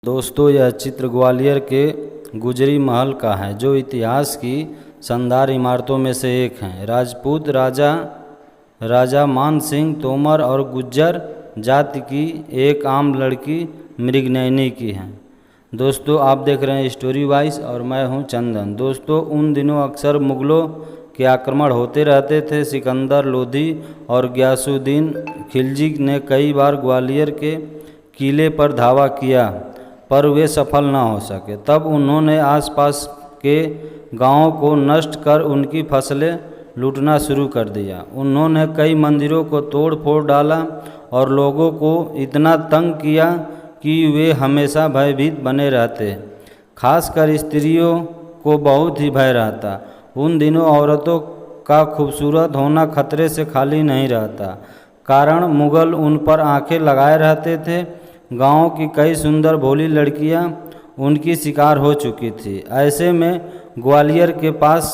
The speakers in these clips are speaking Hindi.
दोस्तों, यह चित्र ग्वालियर के गुजरी महल का है, जो इतिहास की शानदार इमारतों में से एक है। राजपूत राजा मान सिंह तोमर और गुज्जर जाति की एक आम लड़की मृगनयनी की है। दोस्तों, आप देख रहे हैं स्टोरी वाइज और मैं हूं चंदन। दोस्तों, उन दिनों अक्सर मुग़लों के आक्रमण होते रहते थे। सिकंदर लोधी और गयासुद्दीन खिलजी ने कई बार ग्वालियर के किले पर धावा किया, पर वे सफल न हो सके। तब उन्होंने आसपास के गांवों को नष्ट कर उनकी फसलें लूटना शुरू कर दिया। उन्होंने कई मंदिरों को तोड़ फोड़ डाला और लोगों को इतना तंग किया कि वे हमेशा भयभीत बने रहते। खासकर स्त्रियों को बहुत ही भय रहता। उन दिनों औरतों का खूबसूरत होना खतरे से खाली नहीं रहता, कारण मुग़ल उन पर आंखें लगाए रहते थे। गांव की कई सुंदर भोली लड़कियां उनकी शिकार हो चुकी थी। ऐसे में ग्वालियर के पास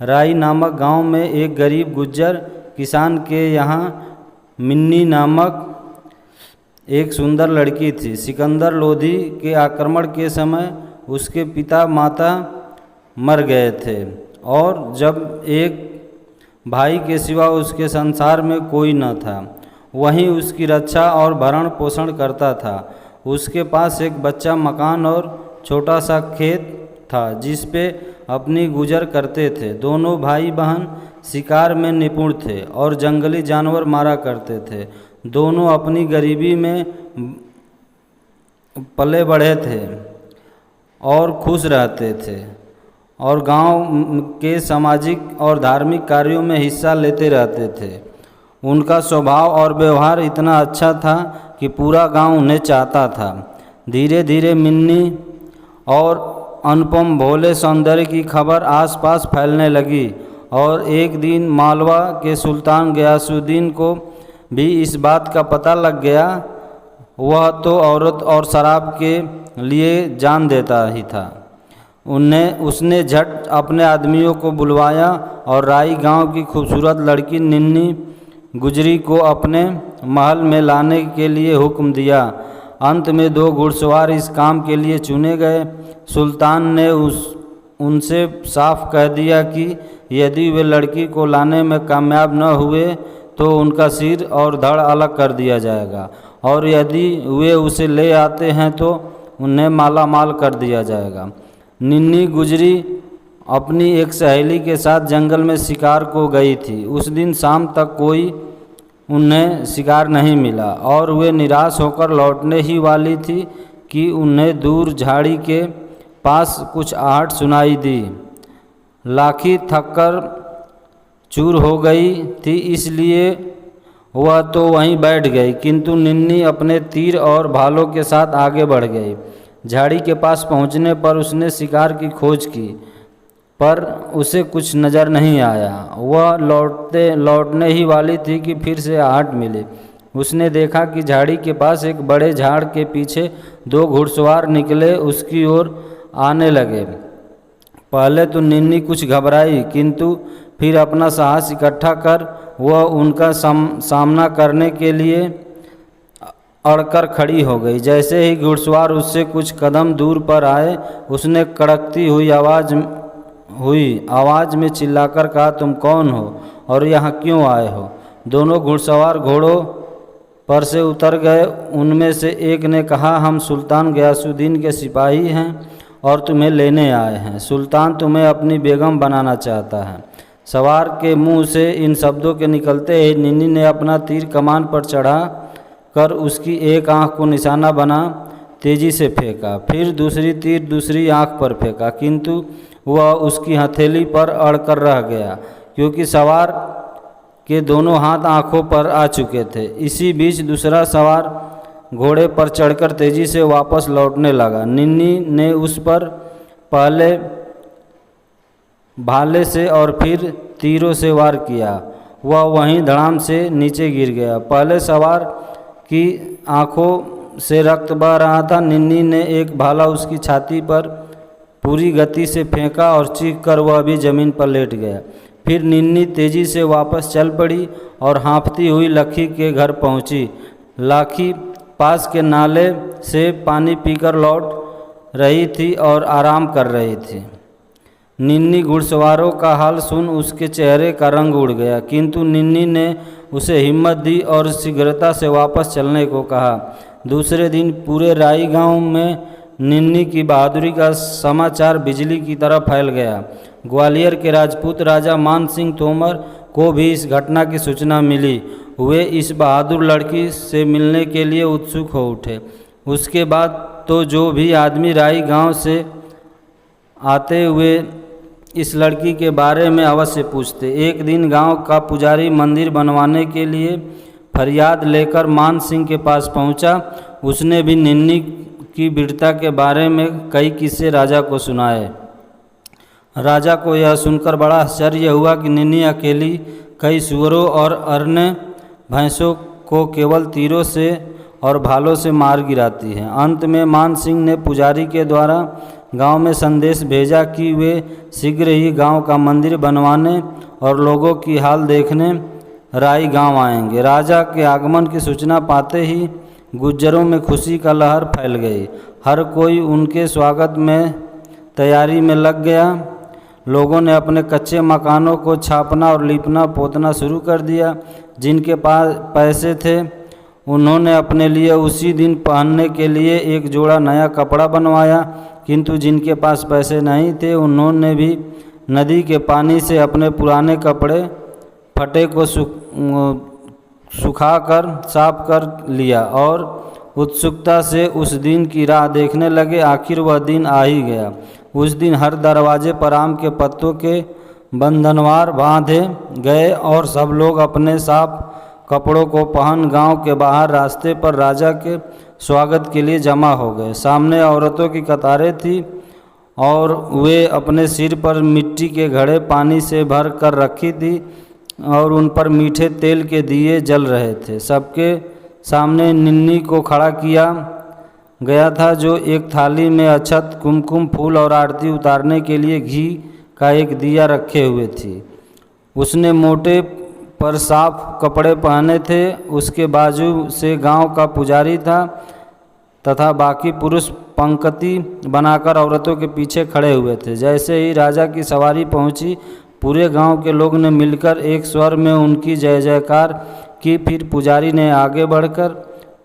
राई नामक गांव में एक गरीब गुज्जर किसान के यहाँ मिन्नी नामक एक सुंदर लड़की थी। सिकंदर लोधी के आक्रमण के समय उसके पिता माता मर गए थे और जब एक भाई के सिवा उसके संसार में कोई न था। वहीं उसकी रक्षा और भरण पोषण करता था। उसके पास एक बच्चा मकान और छोटा सा खेत था, जिस पे अपनी गुजर करते थे। दोनों भाई बहन शिकार में निपुण थे और जंगली जानवर मारा करते थे। दोनों अपनी गरीबी में पले बढ़े थे और खुश रहते थे और गांव के सामाजिक और धार्मिक कार्यों में हिस्सा लेते रहते थे। उनका स्वभाव और व्यवहार इतना अच्छा था कि पूरा गांव उन्हें चाहता था। धीरे धीरे मिन्नी और अनुपम भोले सौंदर्य की खबर आसपास फैलने लगी और एक दिन मालवा के सुल्तान गयासुद्दीन को भी इस बात का पता लग गया। वह तो औरत और शराब के लिए जान देता ही था। उसने झट अपने आदमियों को बुलवाया और राई गांव की खूबसूरत लड़की निन्नी गुजरी को अपने महल में लाने के लिए हुक्म दिया। अंत में 2 घुड़सवार इस काम के लिए चुने गए। सुल्तान ने उनसे साफ कह दिया कि यदि वे लड़की को लाने में कामयाब न हुए तो उनका सिर और धड़ अलग कर दिया जाएगा, और यदि वे उसे ले आते हैं तो उन्हें माला माल कर दिया जाएगा। निन्नी गुजरी अपनी एक सहेली के साथ जंगल में शिकार को गई थी। उस दिन शाम तक कोई उन्हें शिकार नहीं मिला और वे निराश होकर लौटने ही वाली थी कि उन्हें दूर झाड़ी के पास कुछ आहट सुनाई दी। लाठी थककर चूर हो गई थी, इसलिए वह तो वहीं बैठ गई, किंतु निन्नी अपने तीर और भालों के साथ आगे बढ़ गई। झाड़ी के पास पहुंचने पर उसने शिकार की खोज की, पर उसे कुछ नज़र नहीं आया। वह लौटने ही वाली थी कि फिर से आहट मिली। उसने देखा कि झाड़ी के पास एक बड़े झाड़ के पीछे 2 घुड़सवार निकले उसकी ओर आने लगे। पहले तो निन्नी कुछ घबराई, किंतु फिर अपना साहस इकट्ठा कर वह उनका सामना करने के लिए अड़कर खड़ी हो गई। जैसे ही घुड़सवार उससे कुछ कदम दूर पर आए, उसने कड़कती हुई आवाज़ में चिल्लाकर कहा, तुम कौन हो और यहाँ क्यों आए हो? दोनों घुड़सवार घोड़ों पर से उतर गए। उनमें से एक ने कहा, हम सुल्तान गयासुद्दीन के सिपाही हैं और तुम्हें लेने आए हैं। सुल्तान तुम्हें अपनी बेगम बनाना चाहता है। सवार के मुंह से इन शब्दों के निकलते ही निन्नी ने अपना तीर कमान पर चढ़ा कर उसकी एक आंख को निशाना बना तेजी से फेंका। फिर दूसरी तीर दूसरी आंख पर फेंका, किंतु वह उसकी हथेली पर अड़कर रह गया, क्योंकि सवार के दोनों हाथ आंखों पर आ चुके थे। इसी बीच दूसरा सवार घोड़े पर चढ़कर तेजी से वापस लौटने लगा। निन्नी ने उस पर पहले भाले से और फिर तीरों से वार किया। वह वहीं धड़ाम से नीचे गिर गया। पहले सवार की आंखों से रक्त बह रहा था। निन्नी ने एक भाला उसकी छाती पर पूरी गति से फेंका और चीख कर वह भी जमीन पर लेट गया। फिर निन्नी तेजी से वापस चल पड़ी और हाँफती हुई लखी के घर पहुंची। लाखी पास के नाले से पानी पीकर लौट रही थी और आराम कर रही थी। निन्नी घुड़सवारों का हाल सुन उसके चेहरे का रंग उड़ गया, किंतु निन्नी ने उसे हिम्मत दी और शीघ्रता से वापस चलने को कहा। दूसरे दिन पूरे राई गांव में निन्नी की बहादुरी का समाचार बिजली की तरह फैल गया। ग्वालियर के राजपूत राजा मान सिंह तोमर को भी इस घटना की सूचना मिली। वे इस बहादुर लड़की से मिलने के लिए उत्सुक हो उठे। उसके बाद तो जो भी आदमी राई गांव से आते हुए इस लड़की के बारे में अवश्य पूछते। एक दिन गांव का पुजारी मंदिर बनवाने के लिए फरियाद लेकर मान सिंह के पास पहुंचा। उसने भी निन्नी की वीरता के बारे में कई किस्से राजा को सुनाए। राजा को यह सुनकर बड़ा आश्चर्य हुआ कि निन्नी अकेली कई सूअरों और अन्य भैंसों को केवल तीरों से और भालों से मार गिराती है। अंत में मान सिंह ने पुजारी के द्वारा गांव में संदेश भेजा कि वे शीघ्र ही गांव का मंदिर बनवाने और लोगों की हाल देखने राई गांव आएंगे। राजा के आगमन की सूचना पाते ही गुज्जरों में खुशी का लहर फैल गई। हर कोई उनके स्वागत में तैयारी में लग गया। लोगों ने अपने कच्चे मकानों को छापना और लीपना पोतना शुरू कर दिया। जिनके पास पैसे थे उन्होंने अपने लिए उसी दिन पहनने के लिए एक जोड़ा नया कपड़ा बनवाया, किंतु जिनके पास पैसे नहीं थे उन्होंने भी नदी के पानी से अपने पुराने कपड़े फटे को सुखाकर साफ कर लिया और उत्सुकता से उस दिन की राह देखने लगे। आखिर वह दिन आ ही गया। उस दिन हर दरवाजे पर आम के पत्तों के बंधनवार बांधे गए और सब लोग अपने साफ कपड़ों को पहन गांव के बाहर रास्ते पर राजा के स्वागत के लिए जमा हो गए। सामने औरतों की कतारें थी और वे अपने सिर पर मिट्टी के घड़े पानी से भर कर रखी थी और उन पर मीठे तेल के दिए जल रहे थे। सबके सामने निन्नी को खड़ा किया गया था, जो एक थाली में अक्षत, कुमकुम, फूल और आरती उतारने के लिए घी का एक दिया रखे हुए थी। उसने मोटे पर साफ कपड़े पहने थे। उसके बाजू से गांव का पुजारी था तथा बाकी पुरुष पंक्ति बनाकर औरतों के पीछे खड़े हुए थे। जैसे ही राजा की सवारी पहुंची, पूरे गांव के लोग ने मिलकर एक स्वर में उनकी जय जयकार की। फिर पुजारी ने आगे बढ़कर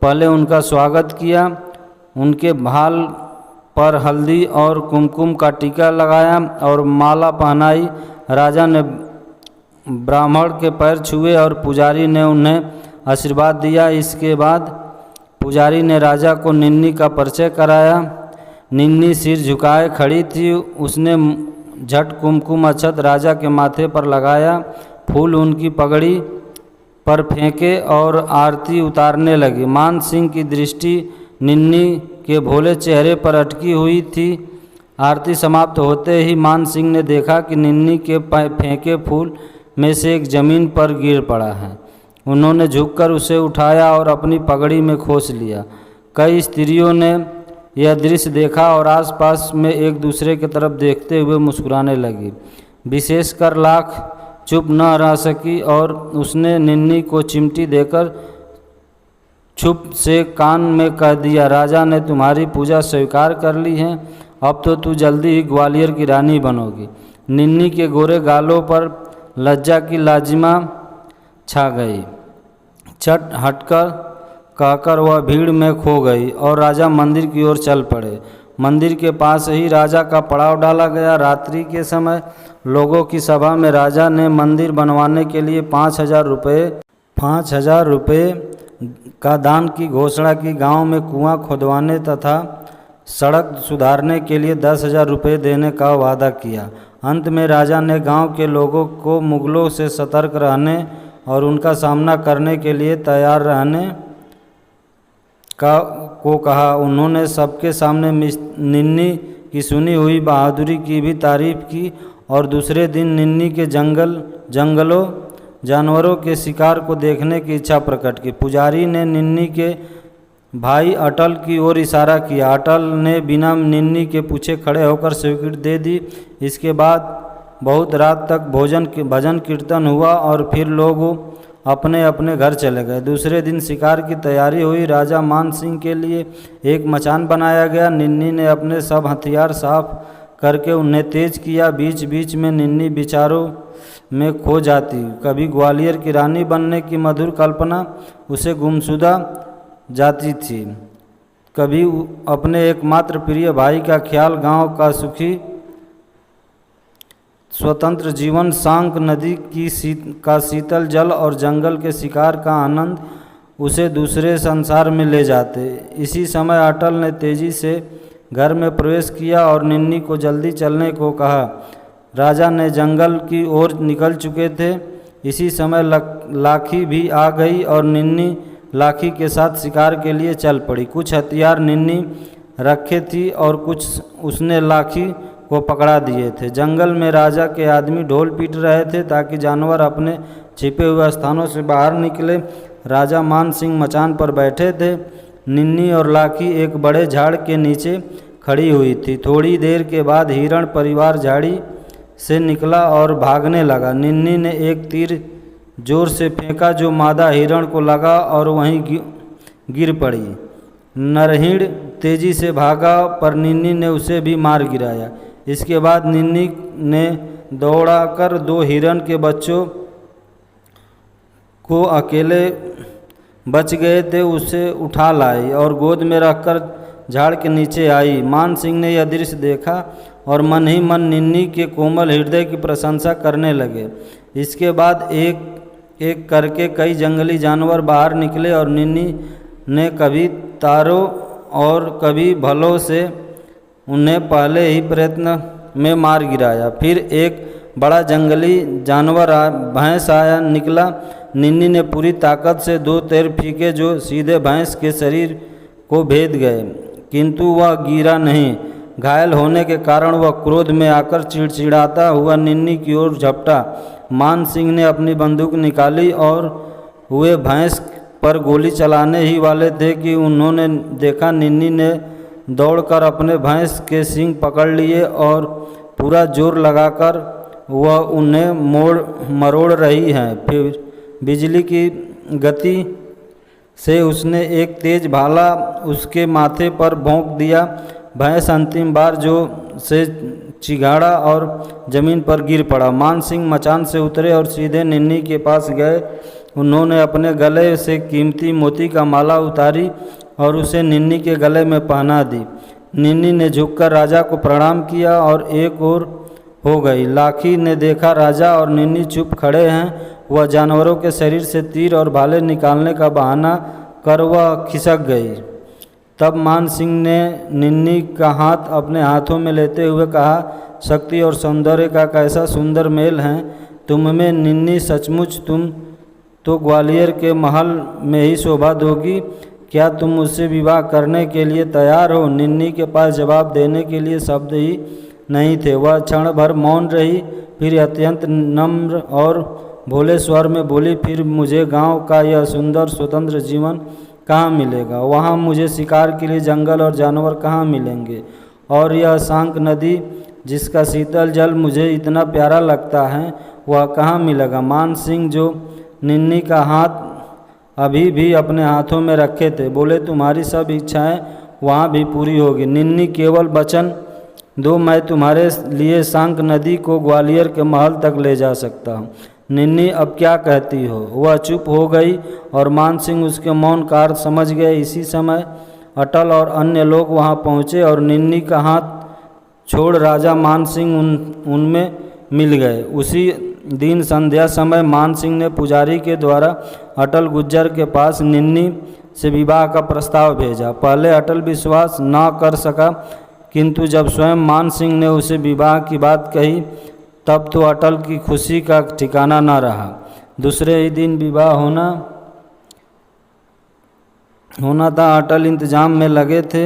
पहले उनका स्वागत किया, उनके भाल पर हल्दी और कुमकुम का टीका लगाया और माला पहनाई। राजा ने ब्राह्मण के पैर छुए और पुजारी ने उन्हें आशीर्वाद दिया। इसके बाद पुजारी ने राजा को निन्नी का परिचय कराया। निन्नी सिर झुकाए खड़ी थी। उसने झट कुमकुम अक्षत राजा के माथे पर लगाया, फूल उनकी पगड़ी पर फेंके और आरती उतारने लगी। मान सिंह की दृष्टि निन्नी के भोले चेहरे पर अटकी हुई थी। आरती समाप्त होते ही मान सिंह ने देखा कि निन्नी के फेंके फूल में से एक जमीन पर गिर पड़ा है। उन्होंने झुककर उसे उठाया और अपनी पगड़ी में खोस लिया। कई स्त्रियों ने यह दृश्य देखा और आसपास में एक दूसरे की तरफ देखते हुए मुस्कुराने लगी। विशेषकर लाख चुप न रह सकी और उसने निन्नी को चिमटी देकर चुप से कान में कह दिया, राजा ने तुम्हारी पूजा स्वीकार कर ली है, अब तो तू जल्दी ही ग्वालियर की रानी बनोगी। निन्नी के गोरे गालों पर लज्जा की लाजिमा छा गई। छट हटकर कहकर वह भीड़ में खो गई और राजा मंदिर की ओर चल पड़े। मंदिर के पास ही राजा का पड़ाव डाला गया। रात्रि के समय लोगों की सभा में राजा ने मंदिर बनवाने के लिए 5,000 रुपये का दान की घोषणा की। गांव में कुआं खोदवाने तथा सड़क सुधारने के लिए 10,000 रुपये देने का वादा किया। अंत में राजा ने गांव के लोगों को मुगलों से सतर्क रहने और उनका सामना करने के लिए तैयार रहने को कहा। उन्होंने सबके सामने निन्नी की सुनी हुई बहादुरी की भी तारीफ की और दूसरे दिन निन्नी के जंगलों जानवरों के शिकार को देखने की इच्छा प्रकट की। पुजारी ने निन्नी के भाई अटल की ओर इशारा किया। अटल ने बिना निन्नी के पूछे खड़े होकर स्वीकृति दे दी। इसके बाद बहुत रात तक भजन कीर्तन हुआ और फिर लोग अपने अपने घर चले गए। दूसरे दिन शिकार की तैयारी हुई। राजा मान सिंह के लिए एक मचान बनाया गया। निन्नी ने अपने सब हथियार साफ करके उन्हें तेज किया। बीच बीच में निन्नी विचारों में खो जाती। कभी ग्वालियर की रानी बनने की मधुर कल्पना उसे गुमसुदा जाती थी, कभी अपने एकमात्र प्रिय भाई का ख्याल, गांव का सुखी स्वतंत्र जीवन, शांक नदी का शीतल जल और जंगल के शिकार का आनंद उसे दूसरे संसार में ले जाते। इसी समय अटल ने तेजी से घर में प्रवेश किया और निन्नी को जल्दी चलने को कहा। राजा ने जंगल की ओर निकल चुके थे। इसी समय लाखी भी आ गई और निन्नी लाखी के साथ शिकार के लिए चल पड़ी। कुछ हथियार निन्नी रखे थी और कुछ उसने लाखी को पकड़ा दिए थे। जंगल में राजा के आदमी ढोल पीट रहे थे ताकि जानवर अपने छिपे हुए स्थानों से बाहर निकले। राजा मान सिंह मचान पर बैठे थे। निन्नी और लाखी एक बड़े झाड़ के नीचे खड़ी हुई थी। थोड़ी देर के बाद हिरण परिवार झाड़ी से निकला और भागने लगा। निन्नी ने एक तीर जोर से फेंका जो मादा हिरण को लगा और वहीं गिर पड़ी। नरहिण तेजी से भागा पर निन्नी ने उसे भी मार गिराया। इसके बाद निन्नी ने दौड़ाकर 2 हिरण के बच्चों को अकेले बच गए थे उसे उठा लाई और गोद में रखकर झाड़ के नीचे आई। मान सिंह ने यह दृश्य देखा और मन ही मन निन्नी के कोमल हृदय की प्रशंसा करने लगे। इसके बाद एक एक करके कई जंगली जानवर बाहर निकले और निन्नी ने कभी तारों और कभी भलों से उन्हें पहले ही प्रयत्न में मार गिराया। फिर एक बड़ा जंगली जानवर भैंस आया निकला। निन्नी ने पूरी ताकत से 2 तीर फीके जो सीधे भैंस के शरीर को भेद गए, किंतु वह गिरा नहीं। घायल होने के कारण वह क्रोध में आकर चिड़चिड़ाता हुआ निन्नी की ओर झपटा। मान सिंह ने अपनी बंदूक निकाली और वे भैंस पर गोली चलाने ही वाले थे कि उन्होंने देखा निन्नी ने दौड़कर अपने भैंस के सींग पकड़ लिए और पूरा जोर लगाकर वह उन्हें मरोड़ रही है। फिर बिजली की गति से उसने एक तेज भाला उसके माथे पर भोंक दिया। भैंस अंतिम बार जो से चिघाड़ा और जमीन पर गिर पड़ा। मान सिंह मचान से उतरे और सीधे निन्नी के पास गए। उन्होंने अपने गले से कीमती मोती का माला उतारी और उसे निन्नी के गले में पहना दी। निन्नी ने झुककर राजा को प्रणाम किया और एक ओर हो गई। लाखी ने देखा राजा और निन्नी चुप खड़े हैं। वह जानवरों के शरीर से तीर और भाले निकालने का बहाना कर वह खिसक गई। तब मान सिंह ने निन्नी का हाथ अपने हाथों में लेते हुए कहा, शक्ति और सौंदर्य का कैसा सुंदर मेल है तुम में निन्नी, सचमुच तुम तो ग्वालियर के महल में ही शोभा दोगी। क्या तुम मुझसे विवाह करने के लिए तैयार हो? निन्नी के पास जवाब देने के लिए शब्द ही नहीं थे। वह क्षण भर मौन रही, फिर अत्यंत नम्र और भोले स्वर में बोली, फिर मुझे गांव का यह सुंदर स्वतंत्र जीवन कहाँ मिलेगा? वहाँ मुझे शिकार के लिए जंगल और जानवर कहाँ मिलेंगे? और यह शांक नदी जिसका शीतल जल मुझे इतना प्यारा लगता है वह कहाँ मिलेगा? मान सिंह जो निन्नी का हाथ अभी भी अपने हाथों में रखे थे बोले, तुम्हारी सब इच्छाएं वहाँ भी पूरी होगी। निन्नी केवल वचन दो, मैं तुम्हारे लिए शांक नदी को ग्वालियर के महल तक ले जा सकता हूँ। निन्नी अब क्या कहती हो? वह चुप हो गई और मान सिंह उसके मौन का अर्थ समझ गए। इसी समय अटल और अन्य लोग वहाँ पहुँचे और निन्नी का हाथ छोड़ राजा मान सिंह उनमें मिल गए। उसी दिन संध्या समय मान सिंह ने पुजारी के द्वारा अटल गुज्जर के पास निन्नी से विवाह का प्रस्ताव भेजा। पहले अटल विश्वास न कर सका, किंतु जब स्वयं मान सिंह ने उसे विवाह की बात कही तब तो अटल की खुशी का ठिकाना न रहा। दूसरे ही दिन विवाह होना था। अटल इंतजाम में लगे थे।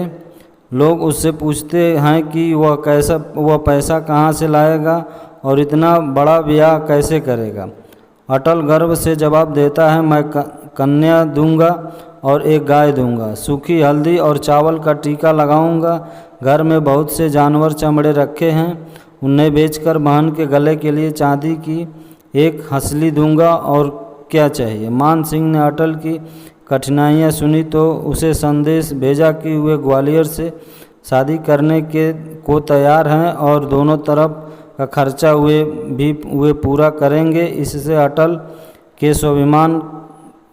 लोग उससे पूछते हैं कि वह पैसा कहाँ से लाएगा और इतना बड़ा ब्याह कैसे करेगा। अटल गर्व से जवाब देता है, मैं कन्या दूंगा और एक गाय दूंगा, सूखी हल्दी और चावल का टीका लगाऊंगा। घर में बहुत से जानवर चमड़े रखे हैं, उन्हें बेचकर बहन के गले के लिए चांदी की एक हंसली दूंगा और क्या चाहिए। मान सिंह ने अटल की कठिनाइयाँ सुनी तो उसे संदेश भेजा कि वे ग्वालियर से शादी करने को तैयार हैं और दोनों तरफ का खर्चा वे पूरा करेंगे। इससे अटल के स्वाभिमान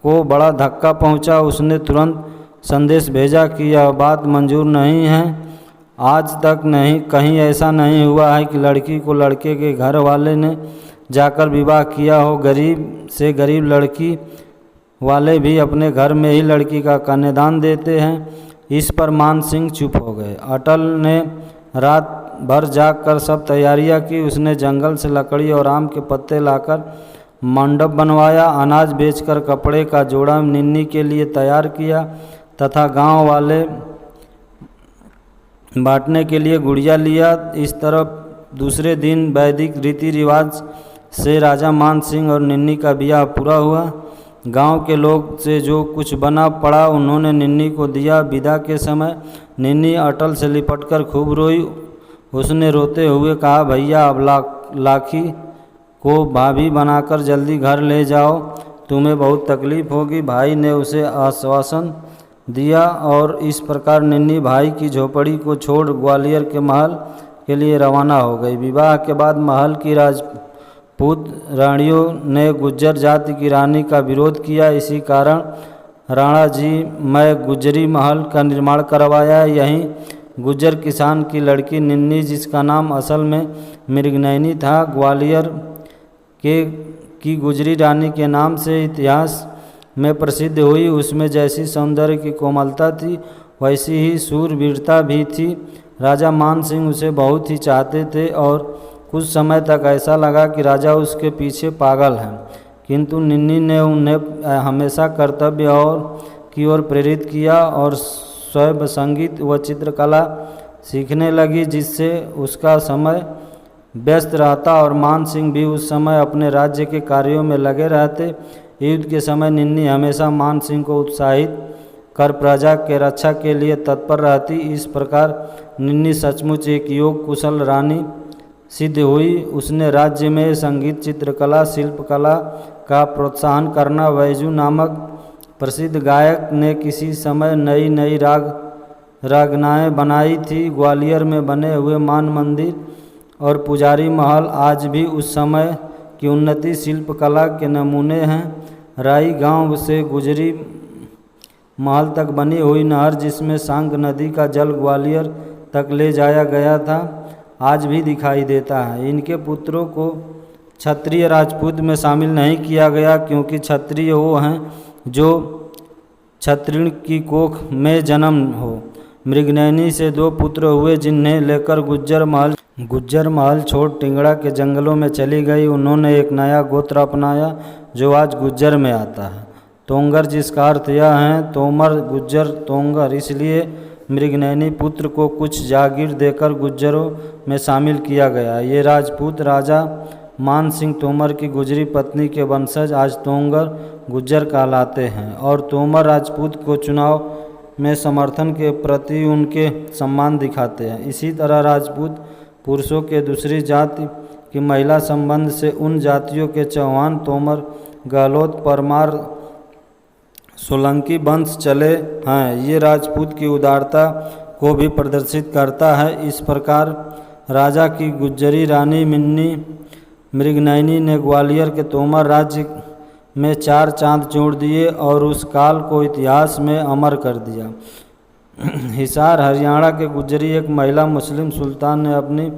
को बड़ा धक्का पहुंचा। उसने तुरंत संदेश भेजा कि यह बात मंजूर नहीं है। आज तक नहीं कहीं ऐसा नहीं हुआ है कि लड़की को लड़के के घर वाले ने जाकर विवाह किया हो। गरीब से गरीब लड़की वाले भी अपने घर में ही लड़की का कन्यादान देते हैं। इस पर मान सिंह चुप हो गए। अटल ने रात भर जागकर सब तैयारियां की। उसने जंगल से लकड़ी और आम के पत्ते लाकर मंडप बनवाया, अनाज बेचकर कपड़े का जोड़ा निन्नी के लिए तैयार किया तथा गांव वाले बांटने के लिए गुड़िया लिया। इस तरह दूसरे दिन वैदिक रीति रिवाज से राजा मान सिंह और निन्नी का ब्याह पूरा हुआ। गांव के लोग से जो कुछ बना पड़ा उन्होंने निन्नी को दिया। विदा के समय निन्नी अटल से लिपटकर खूब रोई। उसने रोते हुए कहा, भैया अब लाखी को भाभी बनाकर जल्दी घर ले जाओ, तुम्हें बहुत तकलीफ होगी। भाई ने उसे आश्वासन दिया और इस प्रकार निन्नी भाई की झोपड़ी को छोड़ ग्वालियर के महल के लिए रवाना हो गई। विवाह के बाद महल की राजपूत रानियों ने गुज्जर जाति की रानी का विरोध किया। इसी कारण राणा जी मैं गुज्जरी महल का निर्माण करवाया। यहीं गुज्जर किसान की लड़की निन्नी, जिसका नाम असल में मृगनयनी था, ग्वालियर की गुजरी रानी के नाम से इतिहास में प्रसिद्ध हुई। उसमें जैसी सौंदर्य की कोमलता थी वैसी ही शूरवीरता भी थी। राजा मान सिंह उसे बहुत ही चाहते थे और कुछ समय तक ऐसा लगा कि राजा उसके पीछे पागल हैं, किंतु निन्नी ने उन्हें हमेशा कर्तव्य की ओर प्रेरित किया और स्वयं संगीत व चित्रकला सीखने लगी, जिससे उसका समय व्यस्त रहता और मान सिंह भी उस समय अपने राज्य के कार्यों में लगे रहते। युद्ध के समय निन्नी हमेशा मान सिंह को उत्साहित कर प्रजा के रक्षा के लिए तत्पर रहती। इस प्रकार निन्नी सचमुच एक योग कुशल रानी सिद्ध हुई। उसने राज्य में संगीत, चित्रकला, शिल्पकला का प्रोत्साहन करना। बैजू नामक प्रसिद्ध गायक ने किसी समय नई नई रागनाएँ बनाई थी। ग्वालियर में बने हुए मान मंदिर और पुजारी महल आज भी उस समय की उन्नति शिल्पकला के नमूने हैं। राई गांव से गुजरी महल तक बनी हुई नहर, जिसमें सांग नदी का जल ग्वालियर तक ले जाया गया था, आज भी दिखाई देता है। इनके पुत्रों को क्षत्रिय राजपूत में शामिल नहीं किया गया, क्योंकि क्षत्रिय वो हैं जो क्षत्रिय की कोख में जन्म हो। मृगनयनी से 2 पुत्र हुए, जिन्हें लेकर गुज्जर महल छोड़ टिंगड़ा के जंगलों में चली गई। उन्होंने एक नया गोत्र अपनाया जो आज गुज्जर में आता है, तोंगर, जिसका अर्थ यह है तोमर, गुज्जर, तोंगर। इसलिए मृगनयनी पुत्र को कुछ जागीर देकर गुज्जरों में शामिल किया गया। ये राजपूत राजा मान सिंह तोमर की गुजरी पत्नी के वंशज आज तोंगर गुज्जर कहलाते हैं और तोमर राजपूत को चुनाव में समर्थन के प्रति उनके सम्मान दिखाते हैं। इसी तरह राजपूत पुरुषों के दूसरी जाति की महिला संबंध से उन जातियों के चौहान, तोमर, गहलोत, परमार, सोलंकी वंश चले हैं। ये राजपूत की उदारता को भी प्रदर्शित करता है। इस प्रकार राजा की गुज्जरी रानी मृगनयनी ने ग्वालियर के तोमर राज्य में 4 चांद जोड़ दिए और उस काल को इतिहास में अमर कर दिया। हिसार हरियाणा के गुज्जरी एक महिला मुस्लिम सुल्तान ने अपनी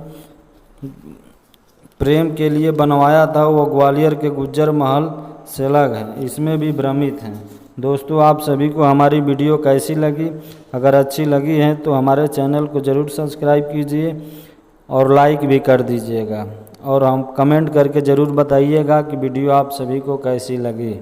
प्रेम के लिए बनवाया था। वो ग्वालियर के गुज्जर महल से अलग है, इसमें भी भ्रमित हैं। दोस्तों, आप सभी को हमारी वीडियो कैसी लगी? अगर अच्छी लगी है तो हमारे चैनल को ज़रूर सब्सक्राइब कीजिए और लाइक भी कर दीजिएगा और हम कमेंट करके ज़रूर बताइएगा कि वीडियो आप सभी को कैसी लगी।